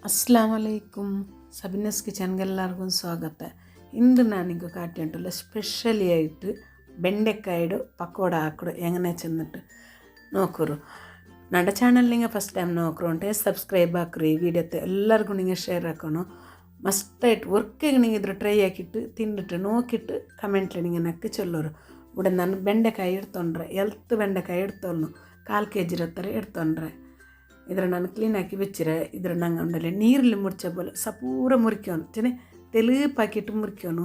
ಅಸ್ಸಲಾಮ್ ಅಲೈಕುಮ್ ಸಬಿನಸ್ ಕಿಚನ್ಗೆ ಎಲ್ಲರಿಗೂ ಸ್ವಾಗತ. ಇಂದು ನಾನಿಗೆ ಕಾಟಿ ಉಂಟಲ್ಲ ಸ್ಪೆಷಲಿ ಆയിട്ട് ಬೆಂಡೆಕಾಯಿಡು ಪಕೋಡ ಹಾಕೋಡು ಹೆಂಗನೆ ಚೆಂದಿಟ್ಟು ನೋಕರು. ನನ್ನ ಚಾನಲ್ ನಿಂಗೆ ಫಸ್ಟ್ ಟೈಮ್ ನೋಕರು ಉಂಟೆ ಸಬ್ಸ್ಕ್ರೈಬ್ ಹಾಕ್ರಿ. ವಿಡಿಯೋತ್ತೆ ಎಲ್ಲರಿಗೂ ನಿಂಗೆ ಶೇರ್ ಹಾಕೋಣ. ಮಸ್ತಾയിട്ട് ವರ್ಕಿಗೆ ನಿಂಗೆ ಇದ್ರ ಟ್ರೈ ಹಾಕಿಟ್ಟು ತಿಂದಿಟ್ಟು ನೋಕಿಟ್ಟು ಕಮೆಂಟ್ಲಿ ನಿಂಗೆ ನಕ್ಕು ಚೊಲ್ಲೋರು. ಉಡ ನಾನು ಬೆಂಡೆಕಾಯಿ ಇಡ್ತೊಂಡ್ರೆ ಎಲ್ತ್ ಬೆಂಡೆಕಾಯಿ ಇಡ್ತೊಳ್ನು 1/4 kg ಇರತ್ತಾರೆ ಇಡ್ತೊಂಡ್ರೆ ಇದ್ರ ನಾನು ಕ್ಲೀನ್ ಹಾಕಿ ಬೆಚ್ಚಿರೆ ಇದ್ರ ನಂಗೆ ಉಂಡಲೆ ನೀರಲ್ಲಿ ಮುರ್ಚಬೋಲೆ ಸಪೂರ ಮುರಿಕೋನು ಚೆನ್ನೆ ತೆಲುಪು ಹಾಕಿಟ್ಟು ಮುರಿಕೋನು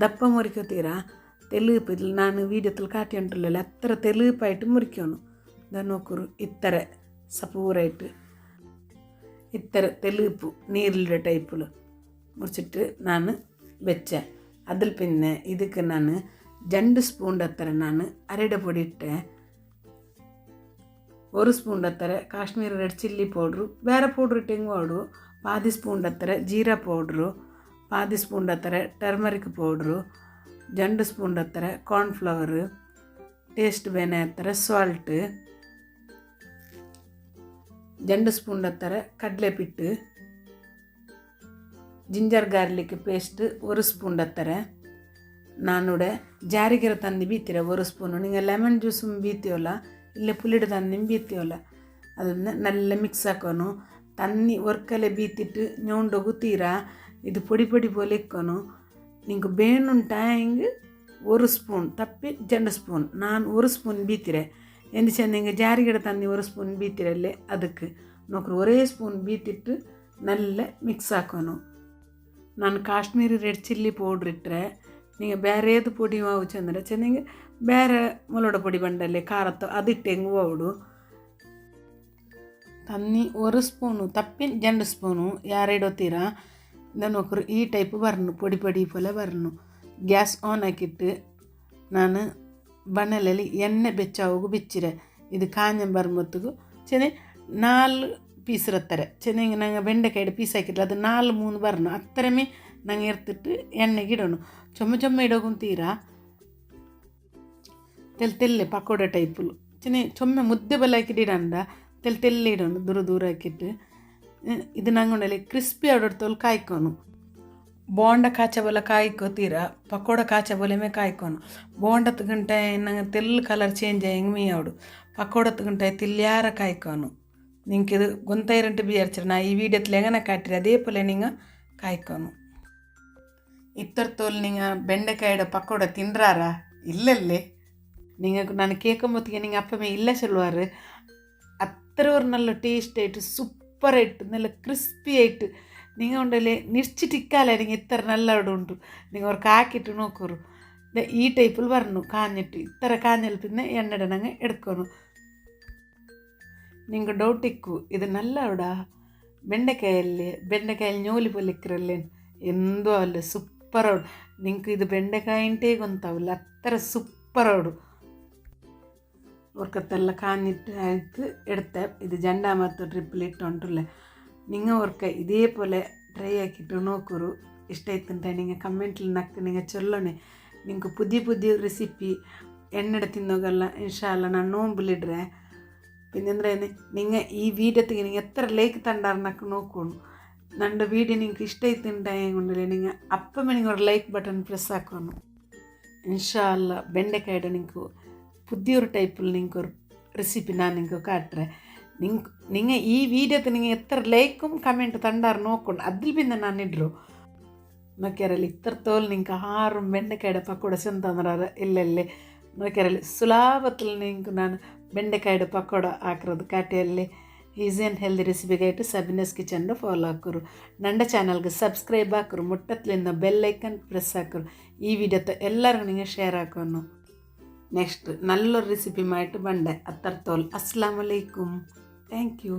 ದಪ್ಪ ಮುರಿಕೋತೀರಾ ತೆಲುಪು ಇಲ್ಲಿ ನಾನು ವೀಡಿಯೋದಲ್ಲಿ ಕಾಟಿ ಉಂಟಲ್ಲ ಹತ್ತಿರ ತೆಲುಪಾಯಿಟ್ಟು ಮುರಿಕೋನು ನೋಕರು ಇತ್ತರ ಸಪೂರಾಯಿಟ್ಟು ಇತ್ತರ ತೆಲುಪು ನೀರಿಲಿಡ ಟೈಪುಲು ಮುರಿಚಿಟ್ಟು ನಾನು ಬೆಚ್ಚೆ അതിൽ പിന്നെ ಇದಕ್ಕೆ ನಾನು 2 ಸ್ಪೂನ್ ಹತ್ತಿರ ನಾನು ಅರೆಡೆ ಪೊಡಿ ಇಟ್ಟೆ. 1 ಸ್ಪೂನ್ ಹತ್ತಿರ ಕಾಶ್ಮೀರಿ ರೆಡ್ ಚಿಲ್ಲಿ ಪೌಡ್ರು ಬೇರೆ ಪೌಡ್ರ್ ಇಟ್ಟಂಗೆ ಮಾಡು. 1/2 ಸ್ಪೂನ್ ಹತ್ತಿರ ಜೀರಾ ಪೌಡ್ರು 1/2 ಸ್ಪೂನ್ ಹತ್ತಿರ ಟರ್ಮರಿಕ್ ಪೌಡ್ರು 2 ಸ್ಪೂನ್ ಹತ್ತಿರ ಕಾರ್ನ್ಫ್ಲವರ್ ಟೇಸ್ಟ್ ಬೇನೆ ಹತ್ತಿರ ಸಾಲ್ಟ್ 2 ಸ್ಪೂನ್ ಹತ್ತಿರ ಕಡಲೆಪಿಟ್ಟು ಜಿಂಜರ್ ಗಾರ್ಲಿಕ್ ಪೇಸ್ಟ್ 1 ಸ್ಪೂನ್ ಹತ್ತಿರ ನಾನುಡೆ ಜಾರಿಗೆರೆ ತಂದು ಬೀತೀರ 1 ಸ್ಪೂನು. ನಿಂಗೆ ಲೆಮನ್ ಜ್ಯೂಸ್ ಬೀತೀವಲ್ಲ ಇಲ್ಲೇ ಪುಲಿಡು ತಂದು ಬೀತೀವಲ್ಲ ಅದನ್ನು ನಲ್ಲ ಮಿಕ್ಸ್ ಹಾಕೋನು ತನ್ನಿ ವರ್ಕಲ್ಲೇ ಬೀತಿಟ್ಟು ñೊಂಡೋಗುತ್ತೀರಾ ಇದು ಪೊಡಿ ಪೊಡಿ പോലെ ಇಕ್ಕೋನು. ನಿಂಗೆ ಬೇನುಂಟಾ ಹಿಂಗೆ 1 ಸ್ಪೂನ್ ತಪ್ಪಿ 2 ಸ್ಪೂನ್ ನಾನು 1 ಸ್ಪೂನ್ ಬೀತಿರೆ ಎಂದು ಚೆಂದ ಹಿಂಗೆ ಜಾರಿಗೆಡೆ ತಂದು 1 ಸ್ಪೂನ್ ಬೀತಿರಲ್ಲೇ ಅದಕ್ಕೆ ನೋಕ್ರು 1 ಸ್ಪೂನ್ ಬೀತಿಟ್ಟು ನಲ್ಲ ಮಿಕ್ಸ್ ಹಾಕೋನು. ನಾನು ಕಾಶ್ಮೀರಿ ರೆಡ್ ಚಿಲ್ಲಿ ಪೌಡ್ರ್ ಇಟ್ಟರೆ ನಿಂಗೆ ಬೇರೆದು ಪೊಡಿ ಮಾವು ಚಂದ್ರೆ ಚೆಂದಂಗೆ ಬೇರೆ ಮುಲೋಡ ಪೊಡಿ ಬಂಡಲ್ಲಿ ಖಾರತ್ತು ಅದಿಟ್ಟು ಹೆಂಗೆ ಹೋಡು ತನ್ನಿ 1 ಸ್ಪೂನು ತಪ್ಪಿ 2 ಸ್ಪೂನು ಯಾರಿಡೋತೀರಾ ನೋಕರು ಈ ಟೈಪ್ ಬರ್ನು ಪೊಡಿ ಪೊಡಿ ಪೊಲೆ ಬರ್ನು. ಗ್ಯಾಸ್ ಆನ್ ಹಾಕಿಟ್ಟು ನಾನು ಬಣ್ಣಲಲ್ಲಿ ಎಣ್ಣೆ ಬೆಚ್ಚೋಗು ಬಿಚ್ಚಿರೆ ಇದು ಕಾಂಜ ಬರ್ಮೊತ್ತಿಗೂ ಚೆನ್ನೆ 4 ಪೀಸ್ ಇರುತ್ತಾರೆ ಚೆನ್ನಾಗಿ ನಂಗೆ ಬೆಂಡೆಕಾಯಿ ಪೀಸ್ ಹಾಕಿದ್ರೆ ಅದು 4-3 ಬರ್ನು ಹತ್ತರಮೇ ನಂಗೆ ಎರ್ತಿಟ್ಟು ಎಣ್ಣೆಗೆ ಇಡೋನು. ಚೊಮ್ಮೆ ಇಡೋಗುಂತೀರಾ ತೆಲ್ಲೆ ಪಕೋಡ ಟೈಪುಲು ಚೆನ್ನೆ ಚೊಮ್ಮೆ ಮುದ್ದೆ ಬಲ್ಲ ಹಾಕಿಟ್ಟು ಇಡಂಡ ತೆಲ್ಲೆ ಇಡೋನು ದೂರ ಹಾಕಿಟ್ಟು ಇದು ನಂಗೆ ಉಂಡಲ್ಲಿ ಕ್ರಿಸ್ಪಿ ಆಡೋಡ್ತೋಲು ಕಾಯ್ಕೋನು. ಬೋಂಡ ಕಾಚ ಬಲ್ಲ ಕಾಯ್ಕೋತೀರಾ ಪಕೋಡ ಕಾಚ ಬೊಲೆಮೇ ಕಾಯ್ಕೋನು. ಬೋಂಡತ್ತು ಗಂಟೆ ನಂಗೆ ತೆಲ್ಲು ಕಲರ್ ಚೇಂಜ್ ಹೆಂಗೆ ಮೀ ಆವಡು ಪಕೋಡತ್ತು ಗಂಟೆ ತಿಲ್ಯಾರ ಕಾಯ್ಕೋನು. ನಿಂಗೆ ಇದು ಗೊಂತೈರಂಟು ಬಿಯರ್ಚರ ನಾ ಈ ವಿಡಿಯೋತ್ಲೆ ಹೆಂಗನ ಕಾಟ್ರಿ ಅದೇ ಪೊಲೆ ನಿಂಗೆ ಕಾಯ್ಕೋನು. ಇತ್ತರ ತೋಲ್ ನಿಂಗೆ ಬೆಂಡೆಕಾಯಿಡ ಪಕೋಡ ತಿಂದ್ರಾರ ಇಲ್ಲಲ್ಲೇ ನಿಂಗೆ ನಾನು ಕೇಳ್ಕೊಂಬತ್ತಿಗೆ ನಿಂಗೆ ಅಪ್ಪಮೇ ಇಲ್ಲ ಸಲ್ವಾರು ಅತ್ತರವ್ರು ನಲ್ಲ ಟೇಸ್ಟ್ ಆಯಿತು ಸೂಪರ್ ಆಯಿತು ನಲ್ಲ ಕ್ರಿಸ್ಪಿ ಆಯಿತು. ನಿಂಗೆ ಉಂಡಲ್ಲಿ ನಿರ್ಚಿಟಿಕ್ಕಾಲೆ ನಿಂಗೆ ಇತ್ತರ ನಲ್ಲ ಉಂಟು ನಿಂಗೆ ಅವ್ರು ಹಾಕಿಟ್ಟು ನೋಕೋರು ಈ ಟೈಪಲ್ಲಿ ಬರ್ನು ಕಾഞ്ഞിട്ട് ಇತ್ತರ ಕಾഞ്ഞಲ್ ಪಿನ್ನ ಎಣ್ಣೆಡ ನಂಗೆ ಎಡ್ಕೋನು. ನಿಂಗೆ ಡೌಟ್ ಇಕ್ಕು ಇದು ನಲ್ಲ ಅವಡ ಬೆಂಡೆಕಾಯಲ್ಲಿ ñೋಲಿ ಪೊಲಿಕ್ಕಿರಲ್ಲೇ ಎಂದೂ ಅಲ್ಲ ಸೂಪರ್ ಅವಡು ನಿಂಗೆ ಇದು ಬೆಂಡೆಕಾಯಿ ಇಂಟೇ ಗೊಂತಾವಲ್ಲ ಹತ್ತರ ಸೂಪರ್ ಅವಡು. ಒರ್ಕತ್ತೆಲ್ಲ ಕಾഞ്ഞിട്ട് ಆಯ್ತು ಎಡ್ತೆ ಇದು ಜಂಡ ಮತ್ತು ಟ್ರಿಪ್ಪಲ್ ಇಟ್ಟು ಉಂಟುಲ್ಲ ನಿಂಗೆ ಒರ್ಕ ಇದೇ ಪೊಲೆ ಟ್ರೈ ಹಾಕಿಟ್ಟು ನೋಕರು ಇಷ್ಟ ಆಯ್ತಂತ ನಿಂಗೆ ಕಮೆಂಟ್ಲಿ ನಕ್ಕು ನಿಂಗೆ ಚೊಲ್ಲೋಣೆ. ನಿಂಗೆ ಪುದಿ ರೆಸಿಪಿ ಎಣ್ಣೆಡೆ ತಿನ್ನೋಗಲ್ಲ ಇನ್ಶಾಲ್ಲ ನಾನು ನೋಂಬುಲಿಡ್ರೆ പിന്നെന്താ നിങ്ങൾ ഈ വീഡിയോത്തേക്ക് നിങ്ങൾ എത്ര ലൈക്ക് തണ്ടാർന്നൊക്കെ നോക്കണം. നമ്മുടെ വീഡിയോ നിങ്ങൾക്ക് ഇഷ്ടമായിട്ടുണ്ടായ കൊണ്ടല്ലേ നിങ്ങൾ അപ്പം നിങ്ങൾ ഒരു ലൈക്ക് ബട്ടൺ പ്രസ് ആക്കണം. ഇൻഷാ അല്ലാ ಬೆಂಡೆಕಾಯಿಡ നിങ്ങൾക്ക് പുതിയൊരു ടൈപ്പിൽ നിങ്ങൾക്ക് ഒരു റെസിപ്പി ഞാൻ നിങ്ങൾക്ക് കാട്ടറേ. നിങ്ങൾ ഈ വീഡിയോത്തെ നിങ്ങൾ എത്ര ലൈക്കും കമൻറ്റ് തണ്ടാർ നോക്കണം അതിൽ പിന്നെ ನಾನು ಇಡ್ರು നോക്കിയാറല്ലേ ഇത്രത്തോളം നിങ്ങൾക്ക് 6 ಬೆಂಡೆಕಾಯಿಡ ಪಕೋಡ ചെന്തന്നറാറ് ഇല്ലല്ലേ നോക്കിയാറല്ലേ ಸುಲಭത്തിൽ നിങ്ങൾക്ക് ನಾನು ಬೆಂಡೆಕಾಯಿಡ ಪಕೋಡ ಹಾಕಿರೋದು ಕಾಟಿಯಲ್ಲಿ ಈಸಿ ಆ್ಯಂಡ್ ಹೆಲ್ದಿ ರೆಸಿಪಿಗಾಯಿಟ್ಟು ಸಬಿನಸ್ ಕಿಚನ್ದು ಫಾಲೋ ಹಾಕೋರು. ನನ್ನ ಚಾನಲ್ಗೆ ಸಬ್ಸ್ಕ್ರೈಬ್ ಹಾಕೋರು ಮುಟ್ಟತ್ಲಿಂದ ಬೆಲ್ ಐಕನ್ ಪ್ರೆಸ್ ಹಾಕೋರು. ಈ ವಿಡಿಯೋతో ಎಲ್ಲರಿಗೂ ನಿಂಗೆ ಶೇರ್ ಹಾಕೋನು. ನೆಕ್ಸ್ಟ್ ನಲ್ಲೊರು ರೆಸಿಪಿ ಮಾಡಿಟ್ಟು ಬಂಡೆ ಅತ್ತರ್ತೋಲ್. ಅಸ್ಸಲಾಮ್ ಅಲೈಕುಮ್. Thank you.